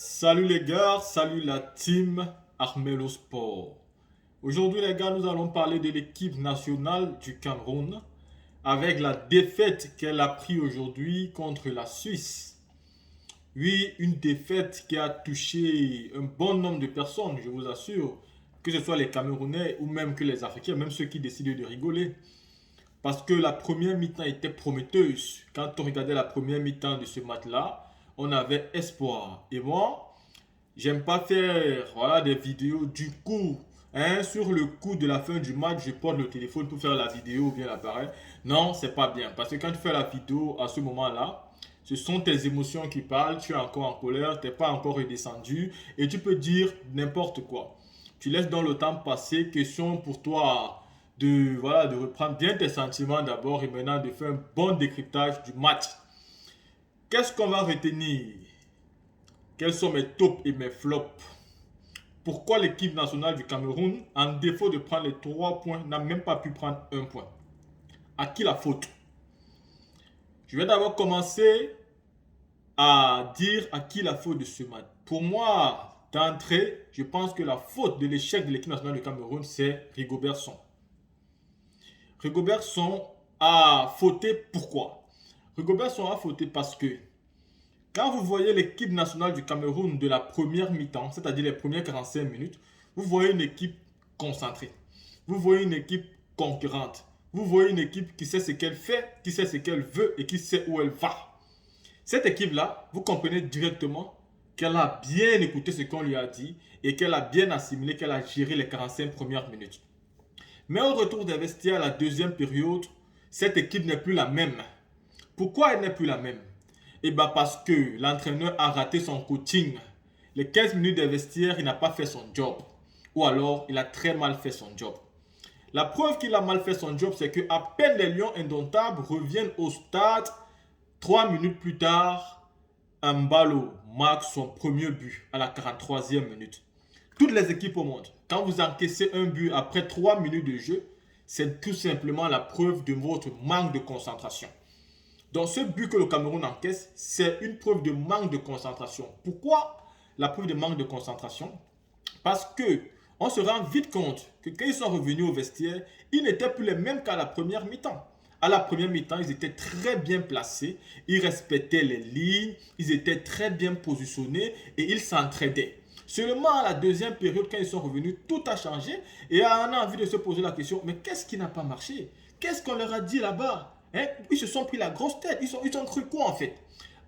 Salut les gars, salut la team Armelo Sport. Aujourd'hui les gars, nous allons parler de l'équipe nationale du Cameroun avec la défaite qu'elle a prise aujourd'hui contre la Suisse. Oui, une défaite qui a touché un bon nombre de personnes, je vous assure, que ce soit les Camerounais ou même que les Africains, même ceux qui décident de rigoler. Parce que la première mi-temps était prometteuse. Quand on regardait la première mi-temps de ce match-là, on avait espoir. Et moi, j'aime pas faire des vidéos du coup. Sur le coup de la fin du match, je porte le téléphone pour faire la vidéo ou bien l'appareil. Non, c'est pas bien. Parce que quand tu fais la vidéo à ce moment-là, ce sont tes émotions qui parlent. Tu es encore en colère, tu n'es pas encore redescendu. Et tu peux dire n'importe quoi. Tu laisses dans le temps passer. Question pour toi de reprendre bien tes sentiments d'abord et maintenant de faire un bon décryptage du match. Qu'est-ce qu'on va retenir? Quels sont mes tops et mes flops? Pourquoi l'équipe nationale du Cameroun, en défaut de prendre les 3 points, n'a même pas pu prendre un point? À qui la faute? Je vais d'abord commencer à dire à qui la faute de ce match. Pour moi, d'entrée, je pense que la faute de l'échec de l'équipe nationale du Cameroun, c'est Rigobert Song. Rigobert Song a fauté pourquoi? Rigobert Song a fauté parce que quand vous voyez l'équipe nationale du Cameroun de la première mi-temps, c'est-à-dire les premières 45 minutes, vous voyez une équipe concentrée. Vous voyez une équipe concurrente. Vous voyez une équipe qui sait ce qu'elle fait, qui sait ce qu'elle veut et qui sait où elle va. Cette équipe-là, vous comprenez directement qu'elle a bien écouté ce qu'on lui a dit et qu'elle a bien assimilé, qu'elle a géré les 45 premières minutes. Mais au retour des vestiaires à la deuxième période, cette équipe n'est plus la même. Pourquoi elle n'est plus la même? Et bien parce que l'entraîneur a raté son coaching. Les 15 minutes de vestiaire, il n'a pas fait son job. Ou alors, il a très mal fait son job. La preuve qu'il a mal fait son job, c'est que à peine les Lions indomptables reviennent au stade, 3 minutes plus tard, Mbalo marque son premier but à la 43e minute. Toutes les équipes au monde, quand vous encaissez un but après 3 minutes de jeu, c'est tout simplement la preuve de votre manque de concentration. Donc ce but que le Cameroun encaisse, c'est une preuve de manque de concentration. Pourquoi la preuve de manque de concentration? Parce que on se rend vite compte que quand ils sont revenus au vestiaire, ils n'étaient plus les mêmes qu'à la première mi-temps. À la première mi-temps, ils étaient très bien placés, ils respectaient les lignes, ils étaient très bien positionnés et ils s'entraidaient. Seulement à la deuxième période, quand ils sont revenus, tout a changé et on a envie de se poser la question, mais qu'est-ce qui n'a pas marché? Qu'est-ce qu'on leur a dit là-bas? Ils se sont pris la grosse tête, ils ont cru quoi en fait?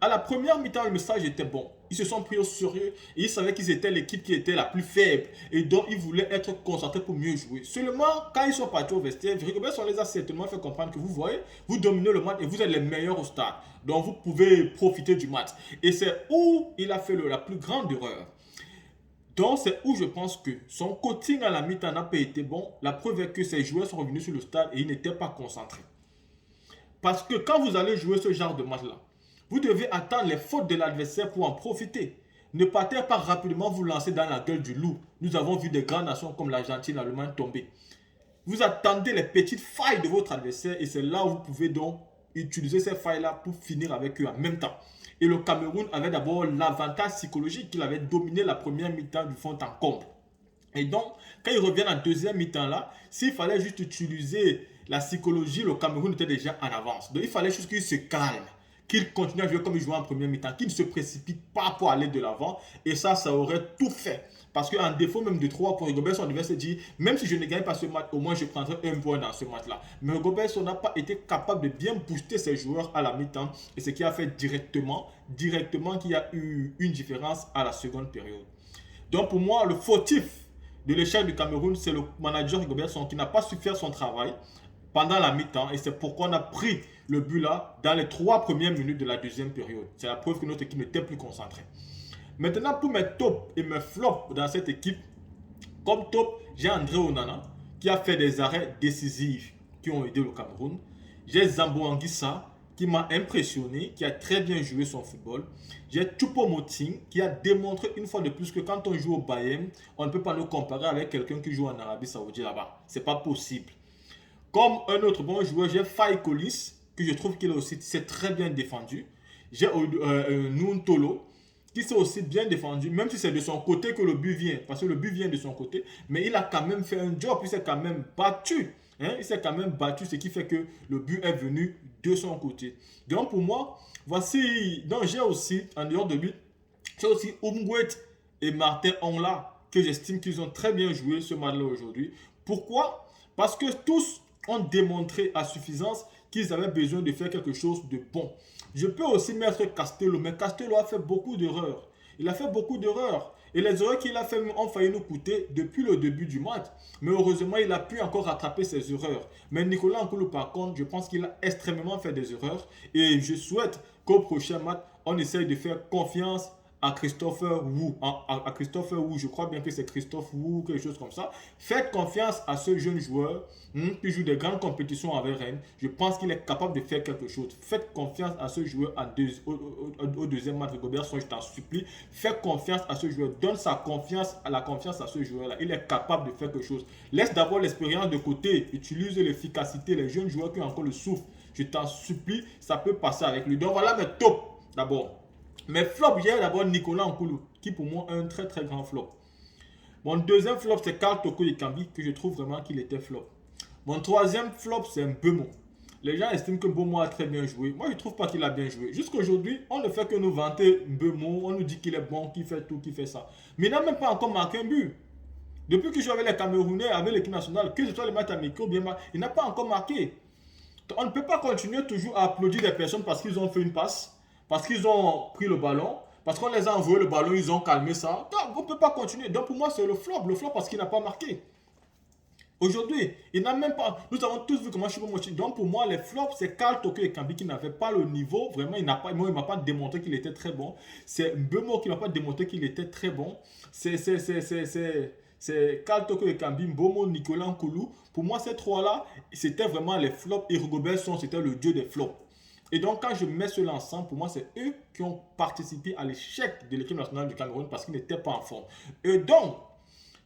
À la première mi-temps, le message était bon. Ils se sont pris au sérieux et ils savaient qu'ils étaient l'équipe qui était la plus faible et donc ils voulaient être concentrés pour mieux jouer. Seulement, quand ils sont partis au vestiaire, Rigobert les a certainement fait comprendre que vous voyez, vous dominez le match et vous êtes les meilleurs au stade. Donc vous pouvez profiter du match. Et c'est où il a fait la plus grande erreur. Donc c'est où je pense que son coaching à la mi-temps n'a pas été bon. La preuve est que ses joueurs sont revenus sur le stade et ils n'étaient pas concentrés. Parce que quand vous allez jouer ce genre de match-là, vous devez attendre les fautes de l'adversaire pour en profiter. Ne partez pas rapidement vous lancer dans la gueule du loup. Nous avons vu des grandes nations comme l'Argentine, l'Allemagne tomber. Vous attendez les petites failles de votre adversaire et c'est là où vous pouvez donc utiliser ces failles-là pour finir avec eux en même temps. Et le Cameroun avait d'abord l'avantage psychologique qu'il avait dominé la première mi-temps du fond en comble. Et donc, quand ils reviennent en deuxième mi-temps là, s'il fallait juste utiliser la psychologie, le Cameroun était déjà en avance. Donc, il fallait juste qu'il se calme, qu'il continue à jouer comme il jouait en première mi-temps, qu'il ne se précipite pas pour aller de l'avant. Et ça aurait tout fait. Parce qu'en défaut même de 3 points, Rigobert on devait se dire, même si je ne gagne pas ce match, au moins je prendrai un point dans ce match-là. Mais Rigobert n'a pas été capable de bien booster ses joueurs à la mi-temps. Et ce qui a fait directement qu'il y a eu une différence à la seconde période. Donc pour moi, le fautif de l'échec du Cameroun, c'est le manager Rigobert Song qui n'a pas su faire son travail pendant la mi-temps et c'est pourquoi on a pris le but là dans les 3 premières minutes de la deuxième période. C'est la preuve que notre équipe n'était plus concentrée. Maintenant, pour mes tops et mes flops dans cette équipe, comme top, j'ai André Onana qui a fait des arrêts décisifs qui ont aidé le Cameroun. J'ai Zambo Anguissa qui m'a impressionné, qui a très bien joué son football. J'ai Choupo-Moting qui a démontré une fois de plus que quand on joue au Bayern, on ne peut pas nous comparer avec quelqu'un qui joue en Arabie Saoudite là-bas. C'est pas possible. Comme un autre bon joueur, j'ai Faye Colis, que je trouve qu'il a aussi s'est très bien défendu. J'ai Nuntolo, qui s'est aussi bien défendu, même si c'est de son côté que le but vient, parce que le but vient de son côté, mais il a quand même fait un job, il s'est quand même battu. Hein, il s'est quand même battu, ce qui fait que le but est venu de son côté. Donc pour moi, voici, donc j'ai aussi, en dehors de lui, j'ai aussi Umgwet et Martin Ongla, que j'estime qu'ils ont très bien joué ce match-là aujourd'hui. Pourquoi? Parce que tous ont démontré à suffisance qu'ils avaient besoin de faire quelque chose de bon. Je peux aussi mettre Castello, mais Castello a fait beaucoup d'erreurs. Il a fait beaucoup d'erreurs. Et les erreurs qu'il a fait ont failli nous coûter depuis le début du match. Mais heureusement, il a pu encore rattraper ses erreurs. Mais Nicolas Nkoulou, par contre, je pense qu'il a extrêmement fait des erreurs. Et je souhaite qu'au prochain match, on essaye de faire confiance à Christopher Wu. À Christopher Wu, je crois bien que c'est Christophe Wu, quelque chose comme ça. Faites confiance à ce jeune joueur qui joue des grandes compétitions avec Rennes. Je pense qu'il est capable de faire quelque chose. Faites confiance à ce joueur au deuxième match de Goberson, je t'en supplie. Faites confiance à ce joueur. Donne la confiance à ce joueur-là. Il est capable de faire quelque chose. Laisse d'abord l'expérience de côté. Utilise l'efficacité. Les jeunes joueurs qui ont encore le souffle. Je t'en supplie, ça peut passer avec lui. Donc voilà mes tops d'abord. Mais flop, j'ai d'abord Nicolas Nkoulou, qui pour moi est un très très grand flop. Mon deuxième flop, c'est Karl Toko Ekambi, que je trouve vraiment qu'il était flop. Mon troisième flop, c'est Mbeumo. Les gens estiment que Mbeumo a très bien joué. Moi, je ne trouve pas qu'il a bien joué. Jusqu'aujourd'hui, on ne fait que nous vanter Mbeumo. On nous dit qu'il est bon, qu'il fait tout, qu'il fait ça. Mais il n'a même pas encore marqué un but. Depuis que je joue avec les Camerounais, avec l'équipe nationale, que ce soit les matchs amicaux, bien, il n'a pas encore marqué. On ne peut pas continuer toujours à applaudir des personnes parce qu'ils ont fait une passe, parce qu'ils ont pris le ballon, parce qu'on les a envoyé le ballon, ils ont calmé ça. Donc, on ne peut pas continuer. Donc, pour moi, c'est le flop. Le flop parce qu'il n'a pas marqué. Aujourd'hui, il n'a même pas. Nous avons tous vu comment je suis motivé. Donc, pour moi, les flops, c'est Karl Toko Ekambi qui n'avait pas le niveau. Vraiment, il ne m'a pas démontré qu'il était très bon. C'est Mbeumo qui ne m'a pas démontré qu'il était très bon. C'est Karl Toko Ekambi, Mbeumo, Nicolas Nkoulou. Pour moi, ces trois-là, c'était vraiment les flops. Et Rigobert Song, c'était le dieu des flops. Et donc, quand je mets cela ensemble, pour moi, c'est eux qui ont participé à l'échec de l'équipe nationale du Cameroun parce qu'ils n'étaient pas en forme. Et donc,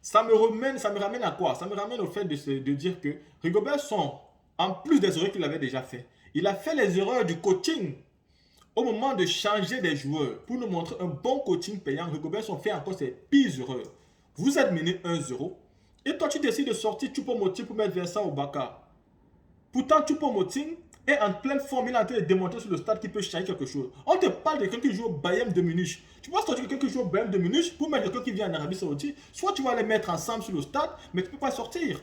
ça me ramène à quoi? Ça me ramène au fait de dire que Rigobert Song, en plus des erreurs qu'il avait déjà fait, il a fait les erreurs du coaching. Au moment de changer des joueurs, pour nous montrer un bon coaching payant, Rigobert Song fait encore ses pires erreurs. Vous êtes mené 1-0, et toi tu décides de sortir Choupo-Moting pour mettre Vincent Obaka. Pourtant, Choupo-Moting est en pleine forme, il est en train de démontrer sur le stade qu'il peut changer quelque chose. On te parle de quelqu'un qui joue au Bayern de Munich. Tu vas sortir quelqu'un qui joue au Bayern de Munich pour mettre quelqu'un qui vient en Arabie Saoudite. Soit tu vas les mettre ensemble sur le stade, mais tu ne peux pas sortir.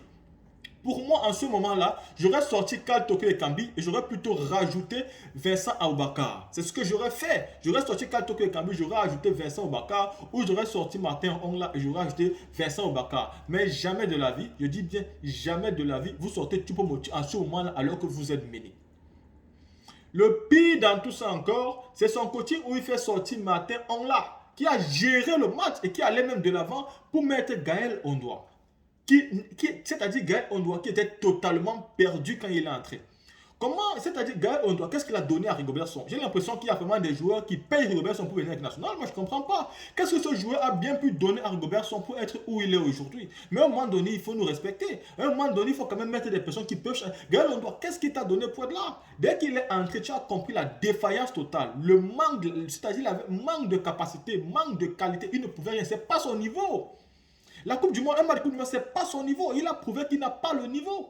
Pour moi, en ce moment-là, j'aurais sorti Karl Toko Ekambi et j'aurais plutôt rajouté Vincent Aboubakar. C'est ce que j'aurais fait. J'aurais sorti Karl Toko Ekambi, j'aurais ajouté Vincent Aboubakar, ou j'aurais sorti Martin Ongla et j'aurais ajouté Vincent Aboubakar. Mais jamais de la vie, je dis bien jamais de la vie, vous sortez Choupo-Moting en ce moment-là alors que vous êtes mené. Le pire dans tout ça encore, c'est son coaching où il fait sortir Martin Ongla, qui a géré le match et qui allait même de l'avant pour mettre Gaël Ondoa. C'est-à-dire Gaël Ondoa qui était totalement perdu quand il est entré. Comment, c'est-à-dire Gaël Ondoa, qu'est-ce qu'il a donné à Rigobert Song? J'ai l'impression qu'il y a vraiment des joueurs qui payent Rigobert Song pour venir avec national. Moi, je ne comprends pas. Qu'est-ce que ce joueur a bien pu donner à Rigobert Song pour être où il est aujourd'hui? Mais à un moment donné, il faut nous respecter. À un moment donné, il faut quand même mettre des personnes qui peuvent changer. Gaël Ondoa, qu'est-ce qu'il t'a donné pour être là? Dès qu'il est entré, tu as compris la défaillance totale. Le manque, c'est-à-dire le manque de capacité, manque de qualité. Il ne pouvait rien. C'est pas son niveau. La Coupe du Monde, un match de Coupe du Monde, ce n'est pas son niveau. Il a prouvé qu'il n'a pas le niveau.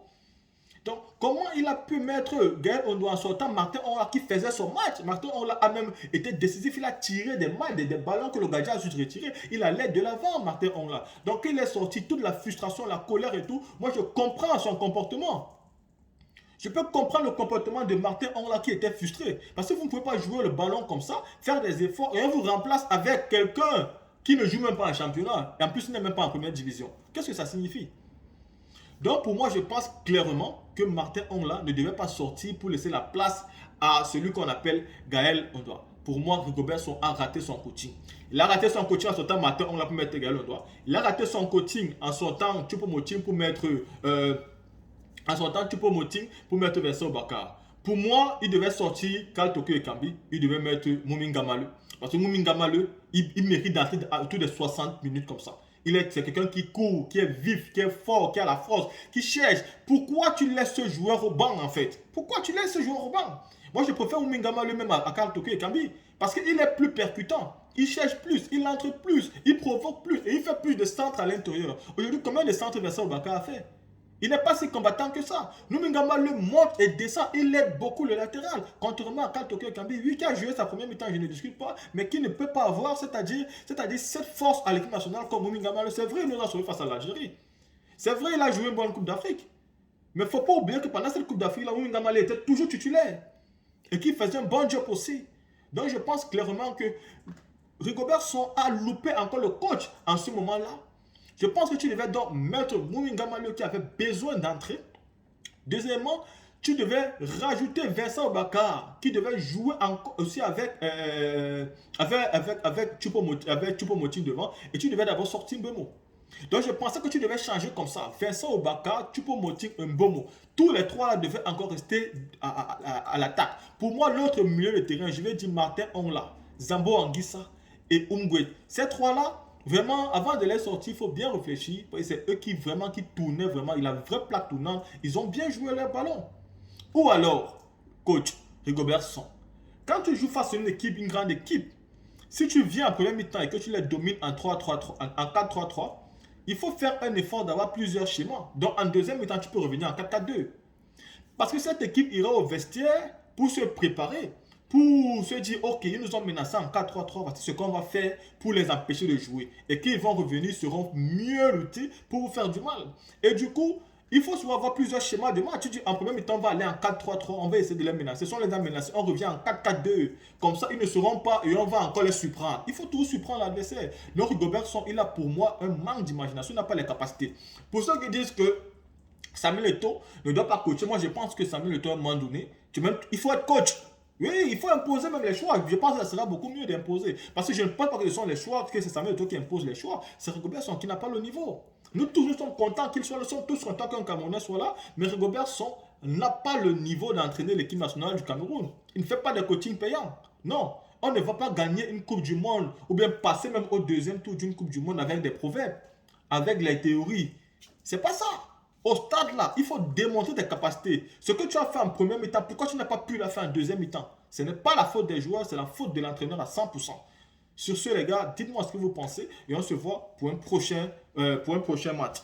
Donc, comment il a pu mettre Gaël Ondoa en sortant Martin Ongla qui faisait son match? Martin Ongla a même été décisif. Il a tiré des matchs, des ballons que le gardien a juste retiré. Il allait de l'avant, Martin Ongla. Donc, il est sorti toute la frustration, la colère et tout. Moi, je comprends son comportement. Je peux comprendre le comportement de Martin Ongla qui était frustré. Parce que vous ne pouvez pas jouer le ballon comme ça, faire des efforts et on vous remplace avec quelqu'un qui ne joue même pas en championnat. Et en plus, il n'est même pas en première division. Qu'est-ce que ça signifie? Donc, pour moi, je pense clairement que Martin Ongla ne devait pas sortir pour laisser la place à celui qu'on appelle Gaël Ondoa. Pour moi, Rigobert Song a raté son coaching. Il a raté son coaching en sortant Martin Ongla pour mettre Gaël Ondoa. Il a raté son coaching en sortant Choupo-Moting pour mettre Vincent Obaka. Pour moi, il devait sortir Karl Toko Ekambi. Il devait mettre Mouminga Maleu. Parce que Mouminga Maleu, il mérite d'entrer autour de 60 minutes comme ça. C'est quelqu'un qui court, qui est vif, qui est fort, qui a la force, qui cherche. Pourquoi tu laisses ce joueur au banc en fait? Pourquoi tu laisses ce joueur au banc? Moi je préfère Mouminga Maleu même à Karl Toko Ekambi. Parce qu'il est plus percutant. Il cherche plus, il entre plus, il provoque plus et il fait plus de centres à l'intérieur. Aujourd'hui, combien de centres Vincent Obaka a fait? Il n'est pas si combattant que ça. Numingama le monte et descend, il aide beaucoup le latéral. Contrairement à Kaltoke Kambi, lui qui a joué sa première mi-temps, je ne discute pas, mais qui ne peut pas avoir, c'est-à-dire cette force à l'équipe nationale comme Numingama. C'est vrai, il nous a sauvé face à l'Algérie. C'est vrai, il a joué une bonne Coupe d'Afrique. Mais il ne faut pas oublier que pendant cette Coupe d'Afrique, Numingama était toujours titulaire. Et qu'il faisait un bon job aussi. Donc je pense clairement que Rigobert Song a loupé encore le coach en ce moment-là. Je pense que tu devais donc mettre Mouminga Malo qui avait besoin d'entrer. Deuxièmement, tu devais rajouter Vincent Obaka qui devait jouer aussi avec Choupo-Moting devant. Et tu devais d'abord sortir Mbemo. Donc je pensais que tu devais changer comme ça. Vincent Obaka, Choupo-Moting, Mbemo. Tous les trois là devaient encore rester à l'attaque. Pour moi, l'autre milieu de terrain, je vais dire Martin Ongla, Zambo Anguissa et Umgwe. Ces trois-là, vraiment, avant de les sortir, il faut bien réfléchir. C'est eux qui vraiment qui tournaient vraiment. Il a une vraie plaque tournante. Ils ont bien joué leur ballon. Ou alors, coach Rigobert Song, quand tu joues face à une équipe, une grande équipe, si tu viens en première mi-temps et que tu les domines en 3-3-3, en 4-3-3, il faut faire un effort d'avoir plusieurs schémas. Donc en deuxième mi-temps, tu peux revenir en 4-4-2. Parce que cette équipe ira au vestiaire pour se préparer, pour se dire, ok, ils nous ont menacés en 4-3-3, voici ce qu'on va faire pour les empêcher de jouer. Et qu'ils vont revenir, seront mieux luttés pour vous faire du mal. Et du coup, il faut souvent avoir plusieurs schémas de match. Tu dis, en premier mi-temps, on va aller en 4-3-3, on va essayer de les menacer. Si on les a menacés, on revient en 4-4-2. Comme ça, ils ne seront pas et on va encore les surprendre. Il faut toujours surprendre l'adversaire. Donc, Rigobert Song, il a pour moi un manque d'imagination, il n'a pas les capacités. Pour ceux qui disent que Samuel Eto'o ne doit pas coacher, moi je pense que Samuel Eto'o à un moment donné, il faut être coach. Oui, il faut imposer même les choix. Je pense que ça sera beaucoup mieux d'imposer. Parce que je ne pense pas que ce sont les choix, que c'est Samuel Eto'o qui impose les choix. C'est Rigobert Song qui n'a pas le niveau. Nous tous nous sommes contents qu'il soit là, nous sommes tous contents qu'un Camerounais soit là, mais Rigobert Song n'a pas le niveau d'entraîner l'équipe nationale du Cameroun. Il ne fait pas de coaching payant. Non, on ne va pas gagner une Coupe du Monde ou bien passer même au deuxième tour d'une Coupe du Monde avec des proverbes, avec les théories. C'est pas ça. Au stade là, il faut démontrer tes capacités. Ce que tu as fait en première mi-temps, pourquoi tu n'as pas pu le faire en deuxième mi-temps? Ce n'est pas la faute des joueurs, c'est la faute de l'entraîneur à 100%. Sur ce les gars, dites-moi ce que vous pensez et on se voit pour un prochain match.